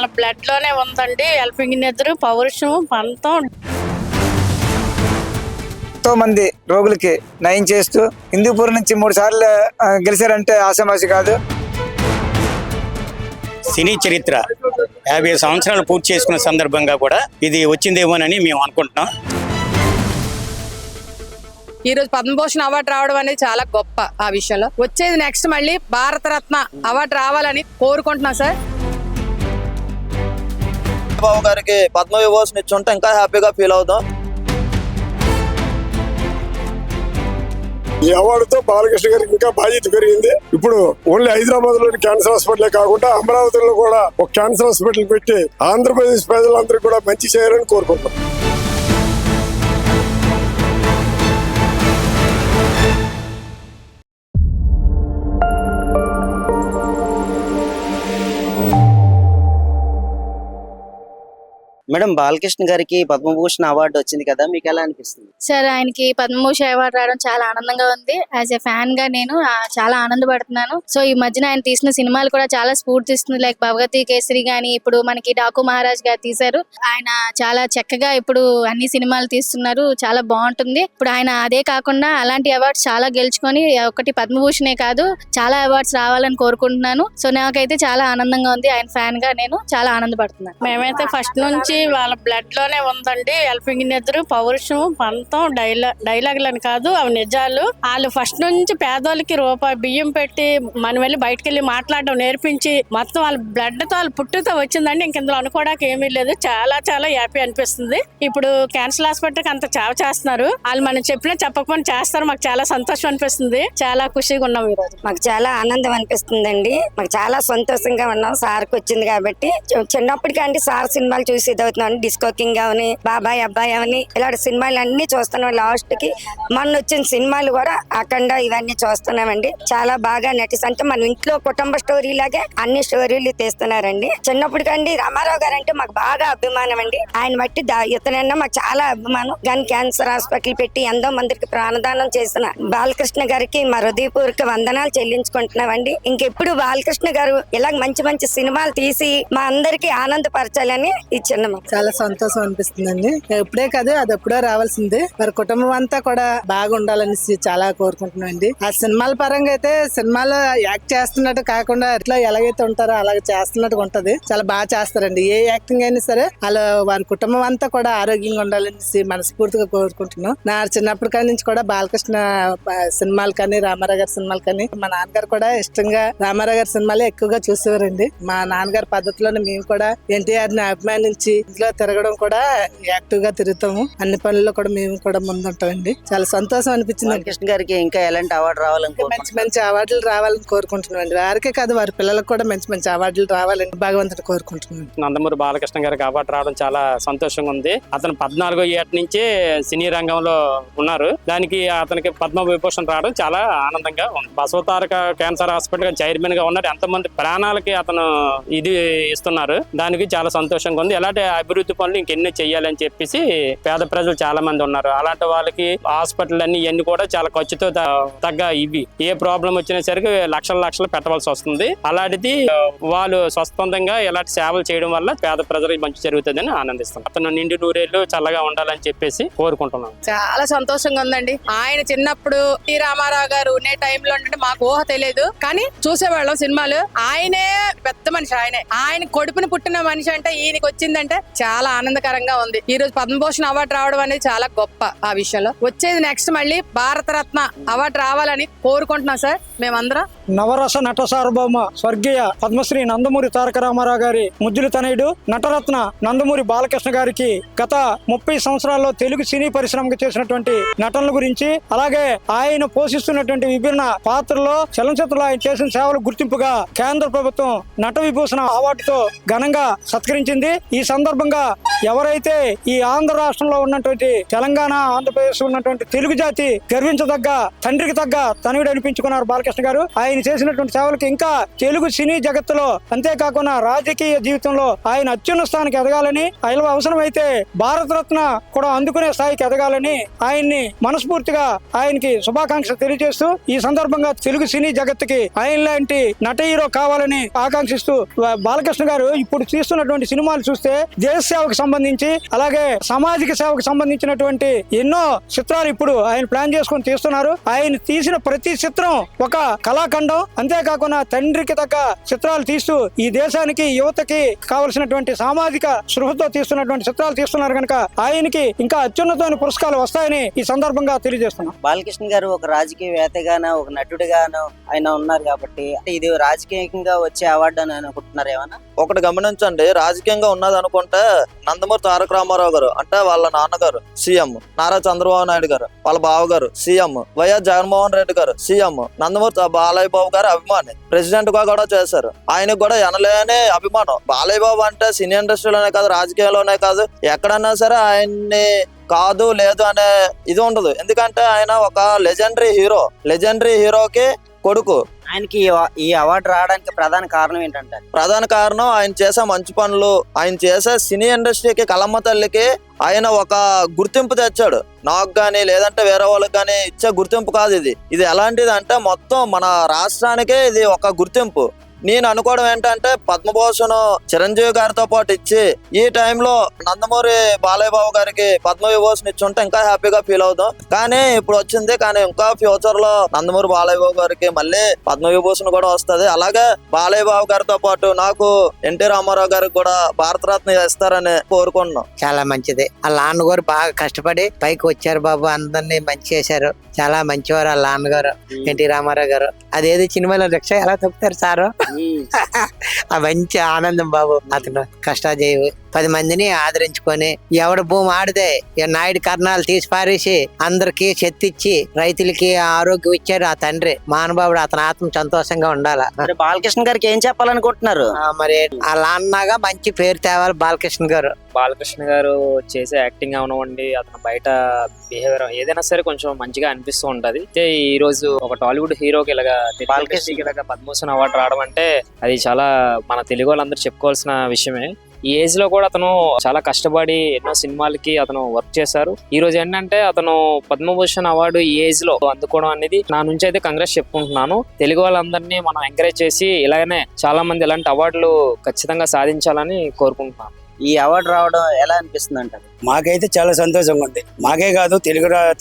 వాళ్ళ బ్లడ్ లోనే ఉందండి. హెల్పింగ్ నేచర్, పౌరుషం, పంతం. ఎంతో మంది రోగులకి నయం చేస్తూ హిందూపూర్ నుంచి 3 సార్లు గెలిచారంటే ఆశామాషి కాదు. సినీ చరిత్ర 50 సంవత్సరాలు పూర్తి చేసుకున్న సందర్భంగా కూడా ఇది వచ్చిందేమోనని మేము అనుకుంటున్నాం. ఈ రోజు పద్మభూషణ్ అవార్డు రావడం అనేది చాలా గొప్ప. ఆ విషయంలో వచ్చేది నెక్స్ట్ మళ్ళీ భారతరత్న అవార్డు రావాలని కోరుకుంటున్నాం సార్. బాబు గారికి పద్మ విభూషణ్ ఇచ్చుంటే ఇంకా హ్యాపీగా ఫీల్ అవుతాం. ఈ అవార్డుతో బాలకృష్ణ గారికి ఇంకా బాధ్యత పెరిగింది. ఇప్పుడు ఓన్లీ హైదరాబాద్ లోని క్యాన్సర్ హాస్పిటల్ కాకుండా అమరావతిలో కూడా ఒక క్యాన్సర్ హాస్పిటల్ పెట్టి ఆంధ్రప్రదేశ్ ప్రజలందరూ కూడా మంచి చేయాలని కోరుకుంటున్నాం. మేడం, బాలకృష్ణ గారికి పద్మభూషణ్ అవార్డు వచ్చింది కదా, మీకు ఎలా అనిపిస్తుంది? సార్, ఆయనకి పద్మభూషణ్ అవార్డు రావడం చాలా ఆనందంగా ఉంది. యాజ్ ఎ ఫ్యాన్ గా నేను చాలా ఆనందపడుతున్నాను. సో ఈ మధ్యన ఆయన తీసిన సినిమాలు కూడా చాలా స్ఫూర్తిస్తుంది. లైక్ భగవతి కేసరి గాని, ఇప్పుడు మనకి డాకు మహారాజ్ గారు తీశారు. ఆయన చాలా చక్కగా ఇప్పుడు అన్ని సినిమాలు తీస్తున్నారు. చాలా బాగుంటుంది. ఇప్పుడు ఆయన అదే కాకుండా అలాంటి అవార్డ్స్ చాలా గెలుచుకొని ఒకటి పద్మభూషణే కాదు చాలా అవార్డ్స్ రావాలని కోరుకుంటున్నాను. సో నాకైతే చాలా ఆనందంగా ఉంది. ఆయన ఫ్యాన్ గా నేను చాలా ఆనందపడుతున్నాను. మేమైతే ఫస్ట్ నుంచి వాళ్ళ బ్లడ్ లోనే ఉందండి. హెల్పింగ్ నేచర్, పౌరుషం, పంతం, డైలాగులని కాదు, అవి నిజాలు. వాళ్ళు ఫస్ట్ నుంచి పేదోళ్ళకి రూపాయి బియ్యం పెట్టి మనం వెళ్ళి బయటకు వెళ్ళి మాట్లాడడం నేర్పించి మొత్తం వాళ్ళ బ్లడ్ తో వాళ్ళ పుట్టుతో వచ్చిందండి. ఇంక ఇందులో అనుకోవడానికి ఏమీ లేదు. చాలా చాలా హ్యాపీ అనిపిస్తుంది. ఇప్పుడు క్యాన్సర్ హాస్పిటల్కి అంత చావ చేస్తున్నారు. వాళ్ళు మనం చెప్పినా చెప్పకపోయినా చేస్తారు. మాకు చాలా సంతోషం అనిపిస్తుంది. చాలా ఖుషిగా ఉన్నాం ఈ రోజు. మాకు చాలా ఆనందం అనిపిస్తుందండి. మాకు చాలా సంతోషంగా ఉన్నాం. సార్కి వచ్చింది కాబట్టి చిన్నప్పటికంటే సార్ సినిమాలు చూసి ఇదవుతున్నాను. డిస్కో కింగ్ అవని, బాబాయ్ అబ్బాయి అవని, ఇలాంటి సినిమాలు అన్ని చూస్తున్నాం. లాస్ట్ కి మొన్న వచ్చిన సినిమాలు కూడా అఖండ ఇవన్నీ చూస్తున్నామండి. చాలా బాగా నటిస్ అంటే మన ఇంట్లో కుటుంబ స్టోరీ లాగే అన్ని స్టోరీలు తీస్తున్నారండి. చిన్నప్పటికండి రామారావు గారు అంటే మాకు బాగా అభిమానం అండి. ఆయన బట్టి ఇతనన్నా మాకు చాలా అభిమానం. గన్ క్యాన్సర్ హాస్పిటల్ పెట్టి ఎంతో మందికి ప్రాణదానం చేసిన బాలకృష్ణ గారికి మా హృదయపూర్వక వందనాలు చెల్లించుకుంటున్నామండి. ఇంకెప్పుడు బాలకృష్ణ గారు ఇలా మంచి మంచి సినిమాలు తీసి మా అందరికి ఆనందపరచాలని ఇచ్చిన చాలా సంతోషం అనిపిస్తుందండి. ఎప్పుడే కాదు, అది ఎప్పుడో రావాల్సిందే. మరి కుటుంబం అంతా కూడా బాగా ఉండాలని చాలా కోరుకుంటున్నాం అండి. ఆ సినిమాల పరంగా అయితే సినిమాలో యాక్ట్ చేస్తున్నట్టు కాకుండా ఎట్లా ఎలాగైతే ఉంటారో అలాగే చేస్తున్నట్టుగా ఉంటది. చాలా బాగా చేస్తారండి. ఏ యాక్టింగ్ అయినా సరే అలా వారి కుటుంబం అంతా కూడా ఆరోగ్యంగా ఉండాలని మనస్ఫూర్తిగా కోరుకుంటున్నాం. నా చిన్నప్పటి కాడి నుంచి కూడా బాలకృష్ణ సినిమాలు కానీ, రామారావు గారి సినిమాలు కానీ, మా నాన్నగారు కూడా ఇష్టంగా రామారావు గారి సినిమాలే ఎక్కువగా చూసేవారండి. మా నాన్నగారి పద్ధతిలోనే మేము కూడా ఎన్టీఆర్ ని అభిమానించి ఇంట్లో తిరగడం కూడా యాక్టివ్ గా తిరుగుతాము. అన్ని పనుల్లో కూడా మేము కూడా ముందుంటామండి. చాలా సంతోషం అనిపించింది. కృష్ణ గారికి ఇంకా ఎలాంటి అవార్డు రావాలని, మంచి మంచి అవార్డులు రావాలని కోరుకుంటున్నాం అండి. వారికే కాదు, వారి పిల్లలకు కూడా మంచి మంచి అవార్డులు రావాలని భగవంతుడు కోరుకుంటున్నాం. నందమూరి బాలకృష్ణ గారికి అవార్డు రావడం చాలా సంతోషంగా ఉంది. అతను 14వ ఏట నుంచే సినీ రంగంలో ఉన్నారు. దానికి అతనికి పద్మ విభూషణ్ రావడం చాలా ఆనందంగా ఉంది. బసవతారక క్యాన్సర్ హాస్పిటల్ చైర్మన్ గా ఉన్నారు. ఎంతమంది ప్రాణాలకి అతను ఇది ఇస్తున్నారు. దానికి చాలా సంతోషంగా ఉంది. ఎలాంటి అభివృద్ధి పనులు ఇంకెన్ని చెయ్యాలని చెప్పేసి పేద ప్రజలు చాలా మంది ఉన్నారు. అలాంటి వాళ్ళకి హాస్పిటల్ అన్ని ఇవన్నీ కూడా చాలా ఖర్చుతో తగ్గ ఇవి. ఏ ప్రాబ్లం వచ్చినా సరికి లక్షలు పెట్టవలసి వస్తుంది. అలాంటిది వాళ్ళు స్వస్థందంగా ఇలాంటి సేవలు చేయడం వల్ల పేద ప్రజలకు మంచి జరుగుతుందని ఆనందిస్తాం. అతను నిండు నూరేళ్లు చల్లగా ఉండాలని చెప్పేసి కోరుకుంటున్నాం. చాలా సంతోషంగా ఉందండి. ఆయన చిన్నప్పుడు టి రామారావు గారు ఉండే టైంలో అంటే మాకు ఊహ తెలియదు, కానీ చూసేవాళ్ళం సినిమాలు. ఆయనే పెద్ద మనిషి. ఆయన కొడుకుని పుట్టిన మనిషి అంటే ఈయనకి వచ్చిందంటే చాలా ఆనందకరంగా ఉంది. ఈ రోజు పద్మభూషణ్ అవార్డు రావడం అనేది చాలా గొప్ప. ఆ విషయంలో వచ్చేది నెక్స్ట్ మళ్ళీ భారతరత్న అవార్డు రావాలని కోరుకుంటున్నాం సార్ మేమందరం. నవరస నట సార్వభౌమ స్వర్గీయ పద్మశ్రీ నందమూరి తారక రామారావు గారి ముద్దుల తనయుడు నటరత్న నందమూరి బాలకృష్ణ గారికి గత 30 సంవత్సరాల్లో తెలుగు సినీ పరిశ్రమకు చేసినటువంటి నటనల గురించి, అలాగే ఆయన పోషిస్తున్నటువంటి విభిన్న పాత్రలో చలనచిత్రంలో ఆయన చేసిన సేవల గుర్తింపుగా కేంద్ర ప్రభుత్వం నట విభూషణ అవార్డుతో ఘనంగా సత్కరించింది. ఈ సందర్భంగా ఎవరైతే ఈ ఆంధ్ర రాష్ట్రంలో ఉన్నటువంటి తెలంగాణ, ఆంధ్రప్రదేశ్ ఉన్నటువంటి తెలుగు జాతి గర్వించదగ్గ, తండ్రికి తగ్గ తనయుడు అనిపించుకున్నారు బాలకృష్ణ గారు. ఆయన చేసినటువంటి సేవలకి ఇంకా తెలుగు సినీ జగత్తులో, అంతేకాకుండా రాజకీయ జీవితంలో ఆయన అత్యున్నత స్థానానికి ఎదగాలని, అవసరమైతే భారతరత్న కూడా అందుకునే స్థాయికి ఎదగాలని ఆయన్ని మనస్ఫూర్తిగా ఆయనకి శుభాకాంక్షలు తెలియజేస్తూ, ఈ సందర్భంగా తెలుగు సినీ జగత్తుకి ఆయన లాంటి నట హీరో కావాలని ఆకాంక్షిస్తూ, బాలకృష్ణ గారు ఇప్పుడు తీస్తున్నటువంటి సినిమాలు చూస్తే దేశ సేవకు సంబంధించి, అలాగే సామాజిక సేవకు సంబంధించినటువంటి ఎన్నో చిత్రాలు ఇప్పుడు ఆయన ప్లాన్ చేసుకుని తీస్తున్నారు. ఆయన తీసిన ప్రతి చిత్రం ఒక కళాఖండం. అంతేకాకుండా తండ్రికి తగ్గ చిత్రాలు తీస్తూ ఈ దేశానికి, యువతకి కావలసినటువంటి సామాజిక స్పృహతో తీస్తున్నటువంటి చిత్రాలు తీస్తున్నారు కనుక ఆయనకి ఇంకా అత్యున్నతమైన పురస్కారాలు వస్తాయని ఈ సందర్భంగా తెలియజేస్తున్నాం. బాలకృష్ణ గారు ఒక రాజకీయవేత్తగానో, ఒక నటుడిగానో ఆయన ఉన్నారు కాబట్టి ఇది రాజకీయంగా వచ్చే అవార్డు అని అనుకుంటున్నారు ఏమన్నా? ఒకటి గమనించండి, రాజకీయంగా ఉన్నది అనుకుంటే నందమూరి తారక రామారావు గారు అంటే వాళ్ళ నాన్నగారు సీఎం, నారా చంద్రబాబు నాయుడు గారు వాళ్ళ బావగారు సీఎం, వైఎస్ జగన్మోహన్ రెడ్డి గారు సీఎం, నందమూరి బాలయ్య బాబు గారు అభిమాని, ప్రెసిడెంట్ గా కూడా చేశారు. ఆయనకు కూడా ఎనలేని అభిమానం. బాలయ్య బాబు అంటే సినీ ఇండస్ట్రీలోనే కాదు, రాజకీయాల్లోనే కాదు, ఎక్కడన్నా సరే ఆయన్ని కాదు లేదు అనే ఇది ఉండదు. ఎందుకంటే ఆయన ఒక లెజెండరీ హీరోకి కొడుకు. ఆయనకి ఈ అవార్డు రావడానికి ప్రధాన కారణం ఏంటంటే? ప్రధాన కారణం ఆయన చేసే మంచి పనులు, ఆయన చేసే సినీ ఇండస్ట్రీకి, కలమ్మ తల్లికి ఆయన ఒక గుర్తింపు తెచ్చాడు. నాకు గానీ లేదంటే వేరే వాళ్ళకి గానీ ఇచ్చే గుర్తింపు కాదు ఇది. ఇది ఎలాంటిది అంటే మొత్తం మన రాష్ట్రానికే ఇది ఒక గుర్తింపు. నేను అనుకోవడం ఏంటంటే పద్మభూషణ్ చిరంజీవి గారితో పాటు ఇచ్చి ఈ టైంలో నందమూరి బాలయ్య బాబు గారికి పద్మవిభూషణ్ ఇచ్చి ఉంటే ఇంకా హ్యాపీగా ఫీల్ అవుతాం. కానీ ఇప్పుడు వచ్చింది, కానీ ఇంకా ఫ్యూచర్ లో నందమూరి బాలయ్య బాబు గారికి మళ్ళీ పద్మవిభూషణ్ కూడా వస్తుంది. అలాగే బాలయ్య బాబు గారితో పాటు నాకు ఎన్టీ రామారావు గారికి కూడా భారతరత్న ఇస్తారని కోరుకుంటున్నాం. చాలా మంచిది. వాళ్ళ నాన్నగారు బాగా కష్టపడి పైకి వచ్చారు బాబు, అందరినీ మంచి చేశారు. చాలా మంచివారు వాళ్ళ నాన్నగారు ఎన్టీ రామారావు గారు. అదేది సినిమాలో రిక్షా ఎలా తప్పుతారు సారు, ఆ మంచి ఆనందం బాబు. అతను కష్టాజీవి, 10 మందిని ఆదరించుకొని ఎవడ భూమి ఆడితే నాయుడు కర్ణాలు తీసి పారేసి అందరికి చెత్తిచ్చి రైతులకి ఆరోగ్యం ఇచ్చారు ఆ తండ్రి మహానుభావుడు. అతని ఆత్మ సంతోషంగా ఉండాలా. మరి బాలకృష్ణ గారికి ఏం చెప్పాలనుకుంటున్నారు? మరి వాళ్ళ అన్నగా మంచి పేరు తేవాలి బాలకృష్ణ గారు. బాలకృష్ణ గారు చేసే యాక్టింగ్ అవనివ్వండి, అతను బయట బిహేవియర్ ఏదైనా సరే కొంచెం మంచిగా అనిపిస్తూ ఉంటది. అయితే ఈ రోజు ఒక టాలీవుడ్ హీరోకి ఇలాగా బాలకృష్ణకి ఇలాగా పద్మభూషణ్ అవార్డు రావడం అంటే అది చాలా మన తెలుగు వాళ్ళందరూ చెప్పుకోవాల్సిన విషయమే. ఈ ఏజ్ లో కూడా అతను చాలా కష్టపడి ఎన్నో సినిమాలకి అతను వర్క్ చేశారు. ఈ రోజు ఏంటంటే అతను పద్మభూషణ్ అవార్డు ఈ ఏజ్ లో అందుకోవడం అనేది నా నుంచి అయితే కంగ్రెస్ చెప్పుకుంటున్నాను. తెలుగు వాళ్ళందరినీ మనం ఎంకరేజ్ చేసి ఇలాగనే చాలా మంది ఇలాంటి అవార్డులు ఖచ్చితంగా సాధించాలని కోరుకుంటున్నాను. ఈ అవార్డు రావడం ఎలా అనిపిస్తుంది అంటారు? మాకైతే చాలా సంతోషంగా ఉంది. మాకే కాదు,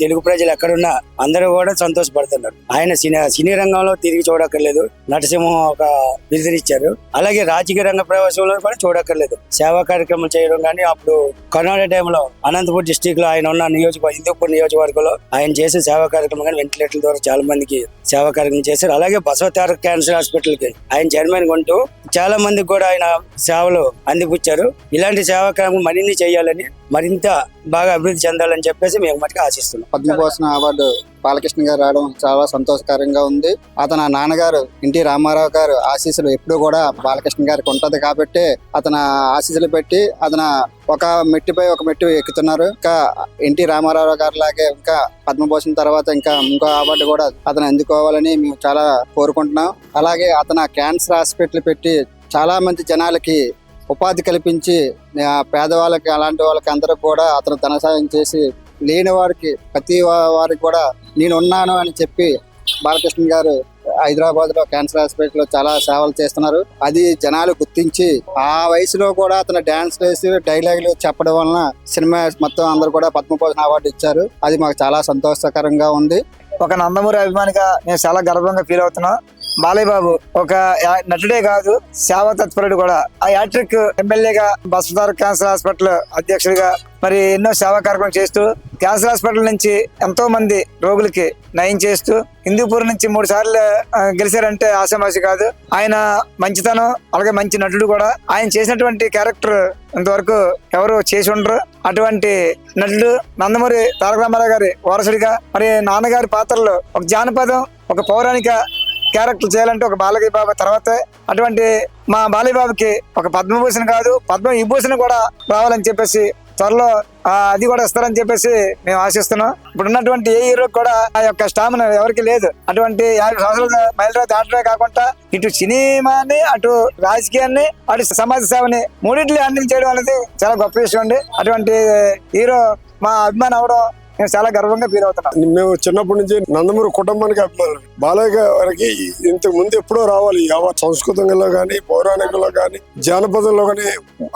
తెలుగు ప్రజలు ఎక్కడున్నా అందరూ కూడా సంతోషపడుతున్నారు. ఆయన సినీ రంగంలో తిరిగి చూడక్కర్లేదు, నటసింహం ఒక బిరుదునిచ్చారు. అలాగే రాజకీయ రంగ ప్రవేశంలో కూడా చూడక్కర్లేదు, సేవా కార్యక్రమాలు చేయడం. కానీ అప్పుడు కరోనా టైంలో అనంతపూర్ డిస్టిక్ లో ఆయన ఉన్న హిందూపూర్ నియోజకవర్గంలో ఆయన చేసే సేవా కార్యక్రమం కానీ వెంటిలేటర్ల ద్వారా చాలా మందికి సేవా కార్యక్రమం చేశారు. అలాగే బసవతారక క్యాన్సర్ హాస్పిటల్ కి ఆయన చైర్మన్ ఉంటూ చాలా మందికి కూడా ఆయన సేవలు అందిపుచ్చారు. ఇలాంటి సేవా కార్యక్రమం మరిన్ని చేయాలని, మరింత బాగా అభివృద్ధి చెందాలని చెప్పేసి మేము మటుకు ఆశిస్తున్నాం. పద్మభూషణ్ అవార్డు బాలకృష్ణ గారు రావడం చాలా సంతోషకరంగా ఉంది. అతని నాన్నగారు ఎన్టీ రామారావు గారు ఆశీస్సులు ఎప్పుడూ కూడా బాలకృష్ణ గారికి ఉంటది కాబట్టి అతని ఆశీస్సులు పెట్టి అతను ఒక మెట్టుపై ఒక మెట్టు ఎక్కుతున్నారు. ఇంకా ఎన్టీ రామారావు గారు లాగే ఇంకా పద్మభూషణ్ తర్వాత ఇంకా ఇంకో అవార్డు కూడా అతను అందుకోవాలని మేము చాలా కోరుకుంటున్నాం. అలాగే అతను క్యాన్సర్ హాస్పిటల్ పెట్టి చాలా మంది జనాలకి ఉపాధి కల్పించి పేదవాళ్ళకి అలాంటి వాళ్ళకి అందరికి కూడా అతను ధన సాయం చేసి లేని వారికి ప్రతి వారికి కూడా నేను ఉన్నాను అని చెప్పి బాలకృష్ణ గారు హైదరాబాద్ లో క్యాన్సర్ హాస్పిటల్ లో చాలా సేవలు చేస్తున్నారు. అది జనాలు గుర్తించి ఆ వయసులో కూడా అతను డాన్స్ వేసి డైలాగులు చెప్పడం వలన సినిమా మొత్తం అందరూ కూడా పద్మభూషణ్ అవార్డు ఇచ్చారు. అది మాకు చాలా సంతోషకరంగా ఉంది. ఒక నందమూరి అభిమానిగా నేను చాలా గర్వంగా ఫీల్ అవుతున్నా. బాలయ్య బాబు ఒక నటుడే కాదు, సేవా తత్పరుడు కూడా. ఆ యాట్రిక్ ఎమ్మెల్యేగా బసవతారక క్యాన్సర్ హాస్పిటల్ అధ్యక్షుడిగా మరి ఎన్నో సేవా కార్యక్రమం చేస్తూ క్యాన్సర్ హాస్పిటల్ నుంచి ఎంతో మంది రోగులకి నయం చేస్తూ హిందూపూర్ నుంచి 3 సార్లు గెలిచారంటే ఆశామాషి కాదు. ఆయన మంచితనం, అలాగే మంచి నటుడు కూడా. ఆయన చేసినటువంటి క్యారెక్టర్ ఇంతవరకు ఎవరు చేసి ఉండరు. అటువంటి నటుడు నందమూరి తారక రామారావు గారి వారసుడిగా మరి నాన్నగారి పాత్రలో ఒక జానపదం, ఒక పౌరాణిక క్యారెక్టర్ చేయాలంటే ఒక బాలయ్య బాబు తర్వాతే అటువంటి మా బాలయ్య బాబుకి ఒక పద్మభూషణ్ కాదు పద్మ విభూషణ్ కూడా రావాలని చెప్పేసి త్వరలో అది కూడా ఇస్తారని చెప్పేసి మేము ఆశిస్తున్నాం. ఇప్పుడు ఉన్నటువంటి ఏ హీరో కూడా ఆ యొక్క స్టామినా ఎవరికి లేదు. అటువంటి 50 సంవత్సరాల మహిళ దాటమే కాకుండా ఇటు సినిమాని అటు రాజకీయాన్ని అటు సమాజ సేవని మూడింటిని హ్యాండిల్ చేయడం అనేది చాలా గొప్ప విషయం అండి. అటువంటి హీరో మా అభిమానం అవడం నేను చాలా గర్వంగా ఫీల్ అవుతున్నాం. మేము చిన్నప్పటి నుంచి నందమూరి కుటుంబానికి అభిమానులు. బాలయ్య గారికి ఇంతకు ముందు ఎప్పుడో రావాలి. సంస్కృతంలో కానీ పౌరాణికంలో కానీ జానపదంలో కానీ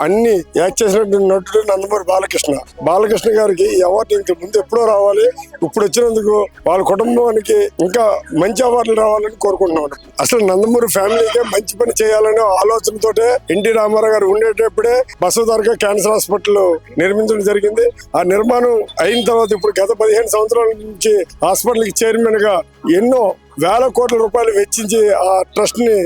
అన్ని యాక్ట్ చేసినట్టు నటుడు నందమూరి బాలకృష్ణ. బాలకృష్ణ గారికి ఈ అవార్డు ఇంతకు ముందు ఎప్పుడో రావాలి. ఇప్పుడు వచ్చినందుకు వాళ్ళ కుటుంబానికి ఇంకా మంచి అవార్డులు రావాలని కోరుకుంటున్నాం. అసలు నందమూరి ఫ్యామిలీకే మంచి పని చేయాలనే ఆలోచనతోటే ఎన్టీ రామారావు గారు ఉండేటప్పుడే బసవతారక క్యాన్సర్ హాస్పిటల్ నిర్మించడం జరిగింది. ఆ నిర్మాణం అయిన తర్వాత ఇప్పుడు గత 15 సంవత్సరాల నుంచి హాస్పిటల్ కి చైర్మన్ గా ఎన్నో వేల కోట్ల రూపాయలు వెచ్చించి ఆ ట్రస్ట్ ని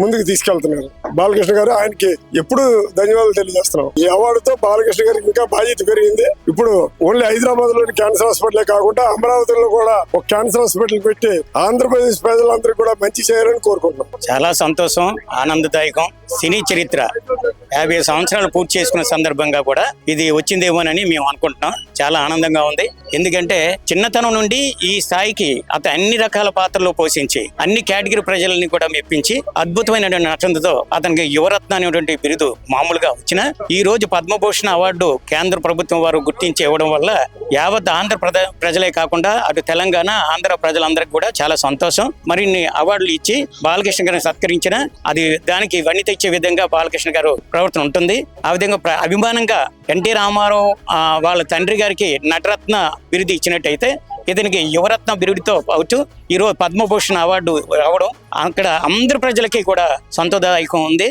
ముందుకు తీసుకెళ్తున్నారు బాలకృష్ణ గారు. ఆయనకి ఎప్పుడు ధన్యవాదాలు తెలియజేస్తున్నాం. ఈ అవార్డుతో బాలకృష్ణ గారికి ఇంకా బాధ్యత పెరిగింది. ఇప్పుడు ఓన్లీ హైదరాబాద్ లోని క్యాన్సర్ హాస్పిటలే కాకుండా అమరావతిలో కూడా ఒక క్యాన్సర్ హాస్పిటల్ పెట్టి ఆంధ్రప్రదేశ్ ప్రజలందరికీ కూడా మంచి చేయాలని కోరుకుంటున్నాం. చాలా సంతోషం, ఆనందదాయకం. సినీ చరిత్ర 50 సంవత్సరాలు పూర్తి చేసుకున్న సందర్భంగా కూడా ఇది వచ్చిందేమోనని మేము అనుకుంటున్నాం. చాలా ఆనందంగా ఉంది. ఎందుకంటే చిన్నతనం నుండి ఈ స్థాయికి అతను అన్ని రకాల పాత్రలు పోషించి అన్ని కేటగిరీ ప్రజలని కూడా మెప్పించి అద్భుతమైన నటనతో అతనికి యువరత్న అనేటువంటి బిరుదు మామూలుగా వచ్చిన ఈ రోజు పద్మభూషణ్ అవార్డు కేంద్ర ప్రభుత్వం వారు గుర్తించి ఇవ్వడం వల్ల యావత్ ఆంధ్రప్రదేశ్ ప్రజలే కాకుండా అటు తెలంగాణ ఆంధ్ర ప్రజలందరికీ కూడా చాలా సంతోషం. మరిన్ని అవార్డులు ఇచ్చి బాలకృష్ణ గారిని సత్కరించిన అది దానికి వన్నీ తెచ్చే విధంగా బాలకృష్ణ గారు ప్రవర్తన ఉంటుంది. ఆ విధంగా అభిమానంగా ఎన్టీ రామారావు వాళ్ళ తండ్రి గారికి నటరత్న బిరుదు ఇచ్చినట్టయితే ఇతనికి యువరత్న బిరుదుతో పాటు ఈరోజు పద్మభూషణ్ అవార్డు రావడం అక్కడ అందరి ప్రజలకి కూడా సంతోషదాయకం ఉంది.